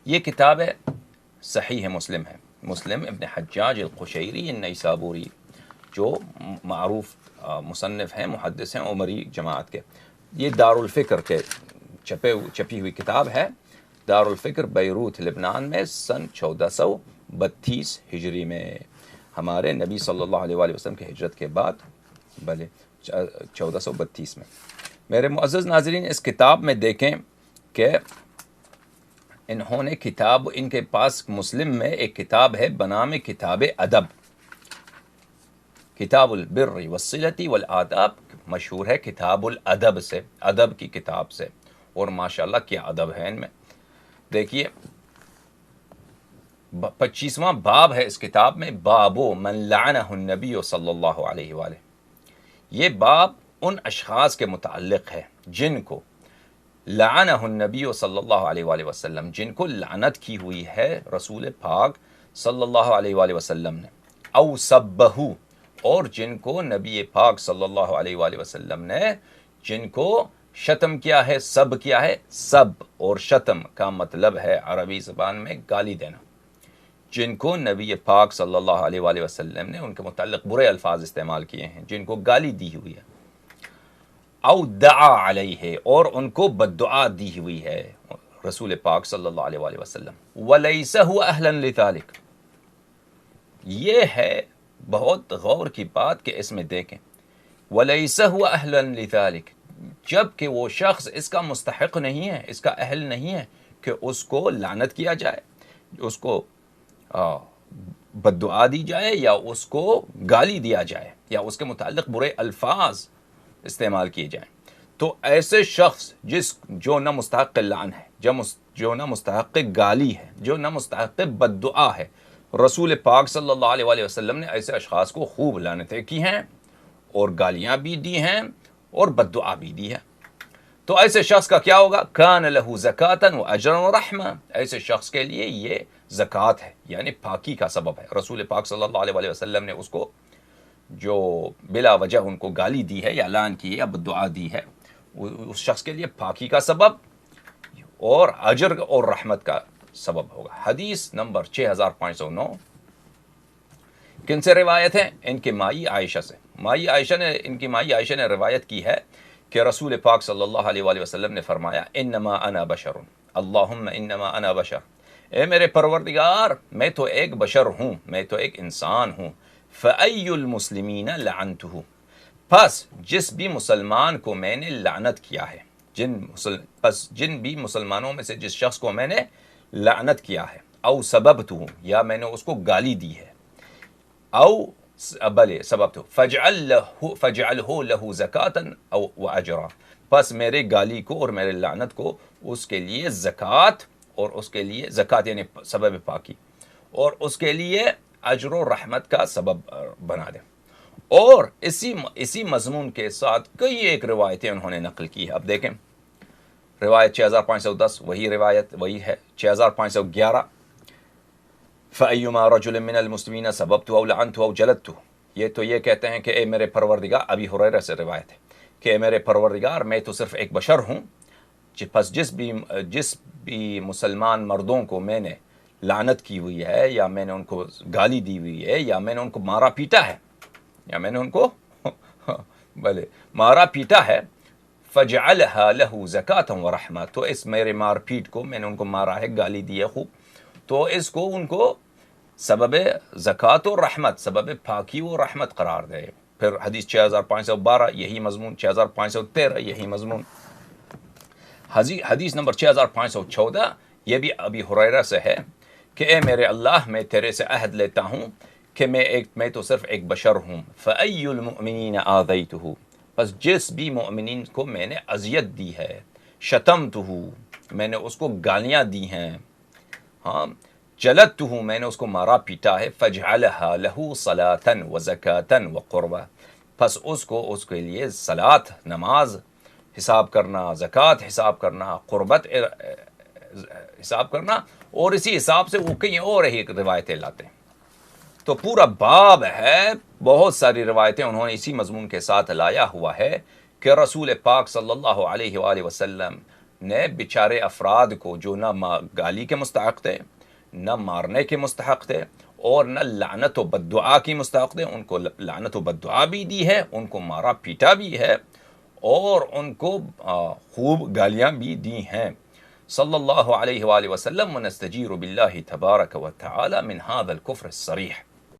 یہ کتاب ہے صحیح مسلم ہے، مسلم ابن حجاج القشیری النیسابوری جو معروف مصنف ہیں، محدث ہیں عمری جماعت کے. یہ دارالفکر کے چھپی ہوئی کتاب ہے. دارالفکر بیروت لبنان میں سن 1432 ہجری میں، ہمارے نبی صلی اللہ علیہ وآلہ وسلم کی ہجرت کے بعد، بھلے 1432 میں. میرے معزز ناظرین، اس کتاب میں دیکھیں کہ انہوں نے کتاب، ان کے پاس مسلم میں ایک کتاب ہے بنام کتاب ادب، کتاب البر والصلۃ والآداب، مشہور ہے کتاب الادب سے، ادب کی کتاب سے. اور ماشاءاللہ کیا ادب ہے ان میں. دیکھیے 25واں باب ہے اس کتاب میں، باب من لعنہ النبی صلی اللہ علیہ وآلہ. یہ باب ان اشخاص کے متعلق ہے جن کو لعنہ النبی صلی اللہ علیہ وآلہ وسلم، جن کو لعنت کی ہوئی ہے رسول پاک صلی اللہ علیہ وآلہ وسلم نے، او سبہ، اور جن کو نبی پاک صلی اللہ علیہ وآلہ وسلم نے جن کو شتم کیا ہے. سب کیا ہے؟ سب اور شتم کا مطلب ہے عربی زبان میں گالی دینا. جن کو نبی پاک صلی اللہ علیہ وآلہ وسلم نے ان کے متعلق برے الفاظ استعمال کیے ہیں، جن کو گالی دی ہوئی ہے. او دعا علیہ، اور ان کو بددعا دی ہوئی ہے رسول پاک صلی اللہ علیہ وآلہ وسلم. ولیس هو اہلا لذلک، یہ ہے بہت غور کی بات کہ اس میں دیکھیں، ولیس هو اہلا لذلک، جب کہ وہ شخص اس کا مستحق نہیں ہے، اس کا اہل نہیں ہے کہ اس کو لعنت کیا جائے، اس کو بددعا دی جائے، یا اس کو گالی دیا جائے، یا اس کے متعلق برے الفاظ استعمال کیے جائیں. تو ایسے شخص جو نہ مستحق لعن ہے، جو نہ مستحق گالی ہے، جو نہ مستحق بددعا ہے، رسول پاک صلی اللہ علیہ وآلہ وسلم نے ایسے اشخاص کو خوب لعنتیں کی ہیں اور گالیاں بھی دی ہیں اور بددعا بھی دی ہے. تو ایسے شخص کا کیا ہوگا؟ کان لہ زکاۃ و اجر و رحمہ، ایسے شخص کے لیے یہ زکوٰۃ ہے، یعنی پاکی کا سبب ہے. رسول پاک صلی اللہ علیہ وآلہ وسلم نے اس کو جو بلا وجہ ان کو گالی دی ہے یا لعن کی ہے یا بددعا دی ہے، اس شخص کے لیے پاکی کا سبب اور اجر اور رحمت کا سبب ہوگا. حدیث نمبر 6509 کن سے روایت ہے؟ ان کی مائی عائشہ سے. ان کی مائی عائشہ نے روایت کی ہے کہ رسول پاک صلی اللہ علیہ وآلہ وسلم نے فرمایا، انما انا بشر، اللہم انما انا بشر، اے میرے پروردگار میں تو ایک بشر ہوں، میں تو ایک انسان ہوں. فَأَيُّ الْمُسْلِمِينَ لَعَنْتُهُ، پس جس بھی مسلمان کو میں نے لعنت کیا ہے، جن بھی مسلمانوں میں سے جس شخص کو میں نے لعنت کیا ہے، او سببتہ، یا میں نے اس کو گالی دی ہے، او بلے سببتہ، فَجْعَلْهُ لَهُ زَكَاةً او وَأَجْرًا، پس میرے گالی کو اور میرے لعنت کو اس کے لیے زکوٰۃ، اور اس کے لیے زکوٰۃ یعنی سبب پاکی، اور اس کے لیے اجر و رحمت کا سبب بنا دیں. اور اسی مضمون کے ساتھ کئی ایک روایتیں انہوں نے نقل کی ہے. اب دیکھیں روایت 6510، وہی روایت وہی ہے. 6511، فَأَيُّمَا رَجُلٍ مِّنَ الْمُسْلِمِينَ سَبَبْتُهُ أَوْ لَعَنْتُهُ أَوْ جَلَدْتُهُ، یہ تو کہتے ہیں کہ اے میرے پروردگار، ابی ہریرہ سے روایت ہے کہ اے میرے پروردگار میں تو صرف ایک بشر ہوں، پس جس بھی مسلمان مردوں کو میں نے لعنت کی ہوئی ہے، یا میں نے ان کو گالی دی ہوئی ہے، یا میں نے ان کو مارا پیٹا ہے، یا میں نے ان کو بلے مارا پیٹا ہے، فَجْعَلْهَا لَهُ زَكَاةً وَرَحْمَةً، تو اس میرے مار پیٹ کو، میں نے ان کو مارا ہے، گالی دی ہے خوب، تو اس کو ان کو سبب زکوٰۃ و رحمت، سبب پاکی و رحمت قرار دے. پھر حدیث 6512 یہی مضمون، 6513 یہی مضمون. حدیث نمبر 6514 یہ بھی ابی ہریرہ سے ہے کہ اے میرے اللہ، میں تیرے سے عہد لیتا ہوں کہ میں تو صرف ایک بشر ہوں. فَأَيُّ الْمُؤْمِنِينَ آذَيْتُهُ، پس جس بھی مؤمنین کو میں نے اذیت دی ہے، شتمتہ، میں نے اس کو گالیاں دی ہیں، ہاں، جلدتہ، میں نے اس کو مارا پیٹا ہے، فَاجْعَلْهَا لَهُ صَلَاةً وَزَكَاةً وَقُرْبَةً، پس اس کے لیے صلاۃ، نماز حساب کرنا، زکوٰۃ حساب کرنا، قربت حساب کرنا، اور اسی حساب سے وہ کئی اور ہی روایتیں لاتے ہیں. تو پورا باب ہے، بہت ساری روایتیں انہوں نے اسی مضمون کے ساتھ لایا ہوا ہے کہ رسول پاک صلی اللہ علیہ وآلہ وسلم نے بیچارے افراد کو جو نہ گالی کے مستحق تھے، نہ مارنے کے مستحق تھے، اور نہ لعنت و بددعا کی مستحق تھے، ان کو لعنت و بددعا بھی دی ہے، ان کو مارا پیٹا بھی ہے، اور ان کو خوب گالیاں بھی دی ہیں۔ صلی اللہ علیہ وآلہ وسلم ونستجیر باللہ تبارک و تعالی من هذا الكفر الصریح۔